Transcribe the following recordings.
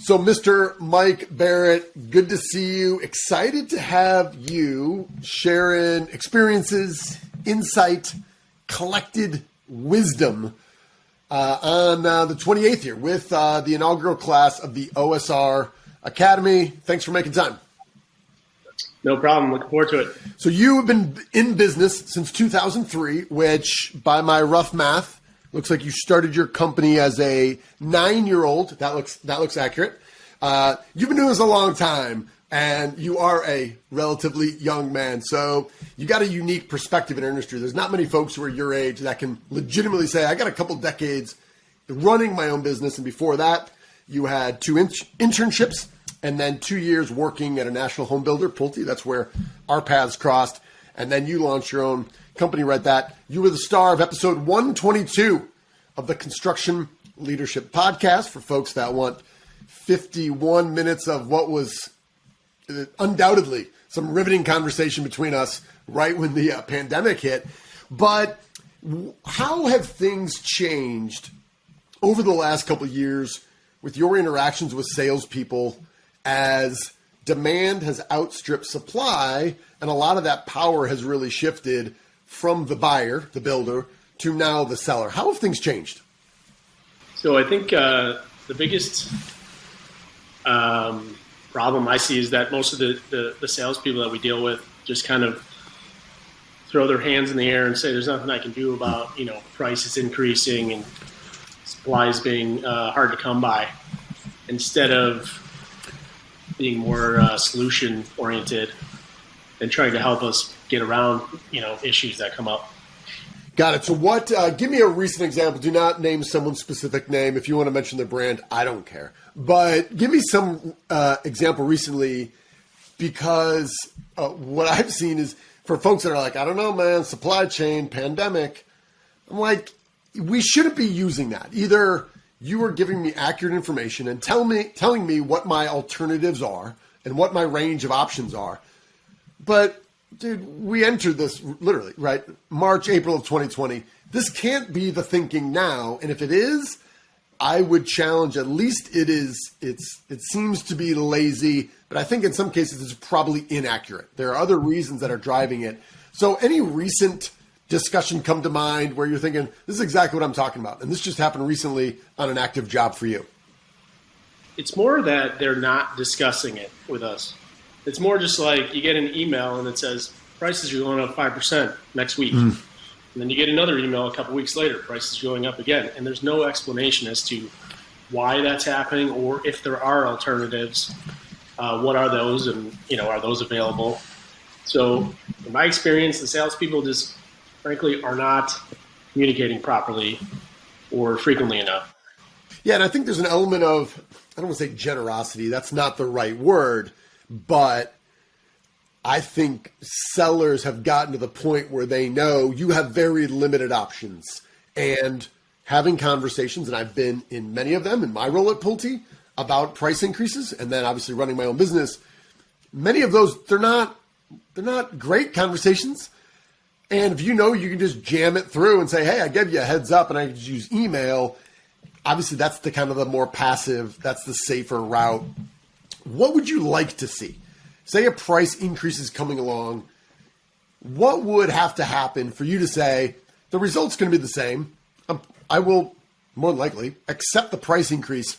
So, Mr. Mike Barrett, good to see you. Excited to have you sharing experiences, insight, collected wisdom on the 28th here with the inaugural class of the OSR Academy. Thanks for making time. No problem. Looking forward to it. So you have been in business since 2003, which by my rough math, looks like you started your company as a 9-year-old. That looks accurate. You've been doing this a long time, and you are a relatively young man. So you got a unique perspective in our industry. There's not many folks who are your age that can legitimately say, I got a couple decades running my own business. And before that, you had 2 internships and then 2 years working at a national home builder, Pulte. That's where our paths crossed. And then you launched your own company right that. You were the star of episode 122 of the Construction Leadership Podcast for folks that want 51 minutes of what was undoubtedly some riveting conversation between us right when the pandemic hit. But how have things changed over the last couple of years with your interactions with salespeople as demand has outstripped supply and a lot of that power has really shifted from the buyer, the builder, to now the seller? How have things changed? So I think the biggest problem I see is that most of the salespeople that we deal with just kind of throw their hands in the air and say, there's nothing I can do about, prices increasing and supplies being hard to come by, instead of being more solution oriented and trying to help us get around, issues that come up. Got it. So give me a recent example. Do not name someone's specific name. If you want to mention their brand, I don't care. But give me some example recently, because what I've seen is for folks that are like, I don't know, man, supply chain, pandemic. I'm like, we shouldn't be using that. Either you are giving me accurate information and telling me what my alternatives are and what my range of options are. But dude, we entered this literally, right? March, April of 2020. This can't be the thinking now. And if it is, I would challenge, at least it seems to be lazy, but I think in some cases it's probably inaccurate. There are other reasons that are driving it. So any recent discussion come to mind where you're thinking, this is exactly what I'm talking about, and this just happened recently on an active job for you? It's more that they're not discussing it with us. It's more just like you get an email and it says prices are going up 5% next week. And then you get another email a couple weeks later, prices are going up again. And there's no explanation as to why that's happening, or if there are alternatives, what are those, and are those available? So in my experience, the salespeople just frankly are not communicating properly or frequently enough. Yeah, and I think there's an element of, I don't want to say generosity, that's not the right word, but I think sellers have gotten to the point where they know you have very limited options, and having conversations, and I've been in many of them in my role at Pulte, about price increases, and then obviously running my own business. Many of those, they're not great conversations. And if you can just jam it through and say, hey, I gave you a heads up and I just use email. Obviously, that's the kind of the more passive, that's the safer route. What would you like to see? Say a price increase is coming along. What would have to happen for you to say, the result's going to be the same? I will more than likely accept the price increase.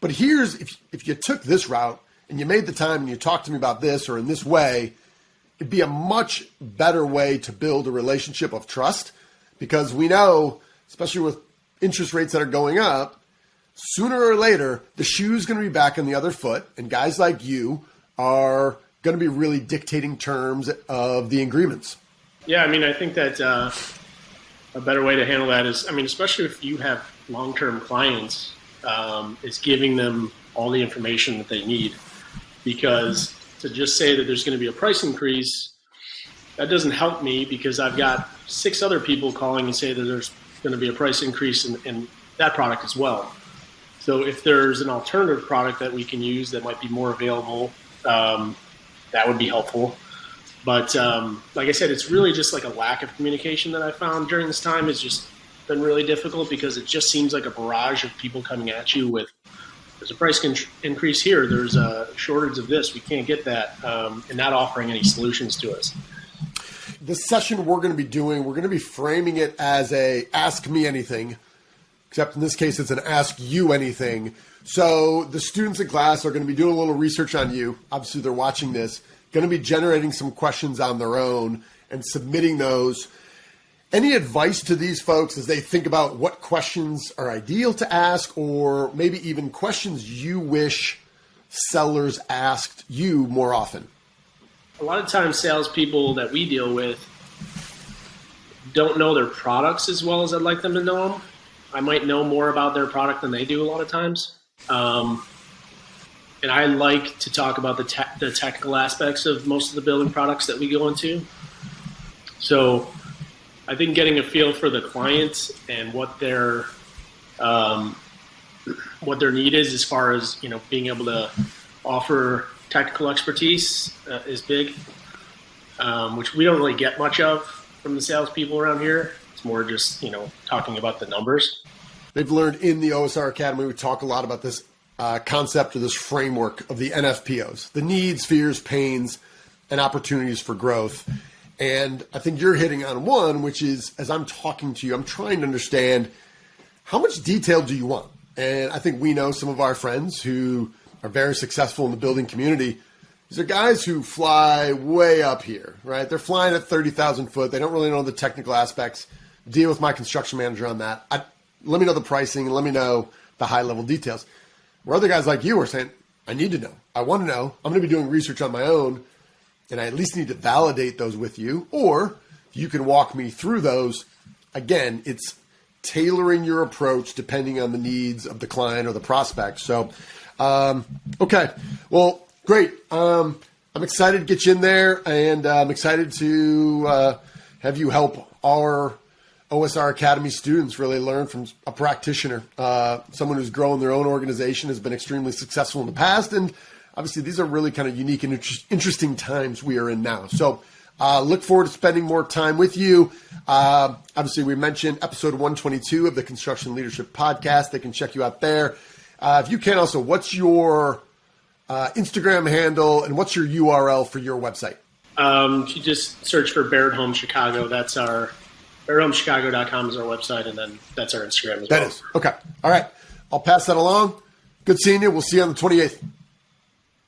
But here's, if you took this route and you made the time and you talked to me about this or in this way, it'd be a much better way to build a relationship of trust, because we know, especially with interest rates that are going up, sooner or later, the shoe's going to be back on the other foot, and guys like you are going to be really dictating terms of the agreements. Yeah, I think that a better way to handle that is, especially if you have long-term clients, is giving them all the information that they need. Because to just say that there's going to be a price increase, that doesn't help me, because I've got 6 other people calling and say that there's going to be a price increase in that product as well. So if there's an alternative product that we can use that might be more available, that would be helpful. But like I said, it's really just like a lack of communication that I found during this time has just been really difficult, because it just seems like a barrage of people coming at you with there's a price increase here. There's a shortage of this. We can't get that, and not offering any solutions to us. This session we're going to be framing it as a ask me anything, except in this case it's an ask you anything. So the students in class are going to be doing a little research on you. Obviously they're watching this, going to be generating some questions on their own and submitting those. Any advice to these folks as they think about what questions are ideal to ask, or maybe even questions you wish sellers asked you more often? A lot of times salespeople that we deal with don't know their products as well as I'd like them to know them. I might know more about their product than they do a lot of times. And I like to talk about the technical aspects of most of the building products that we go into. So I think getting a feel for the client and what their need is as far as, being able to offer technical expertise is big, which we don't really get much of from the salespeople around here. It's more just, talking about the numbers. They've learned in the OSR Academy, we talk a lot about this concept or this framework of the NFPOs, the needs, fears, pains, and opportunities for growth. And I think you're hitting on one, which is, as I'm talking to you, I'm trying to understand how much detail do you want? And I think we know some of our friends who are very successful in the building community. These are guys who fly way up here, right? They're flying at 30,000 foot. They don't really know the technical aspects. Deal with my construction manager on that. Let me know the pricing and let me know the high level details. Where other guys like you are saying, I need to know. I want to know. I'm going to be doing research on my own, and I at least need to validate those with you. Or you can walk me through those. Again, it's tailoring your approach depending on the needs of the client or the prospect. So, okay. Well, great. I'm excited to get you in there, and I'm excited to have you help our OSR Academy students really learn from a practitioner, someone who's grown their own organization, has been extremely successful in the past, and obviously these are really kind of unique and interesting times we are in now. So look forward to spending more time with you. Obviously, we mentioned episode 122 of the Construction Leadership Podcast. They can check you out there. If you can also, what's your Instagram handle and what's your URL for your website? You just search for Barrett Homes Chicago. That's our BarrettHomesChicago.com is our website, and then that's our Instagram as well. That is. Okay. All right. I'll pass that along. Good seeing you. We'll see you on the 28th.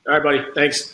All right, buddy. Thanks.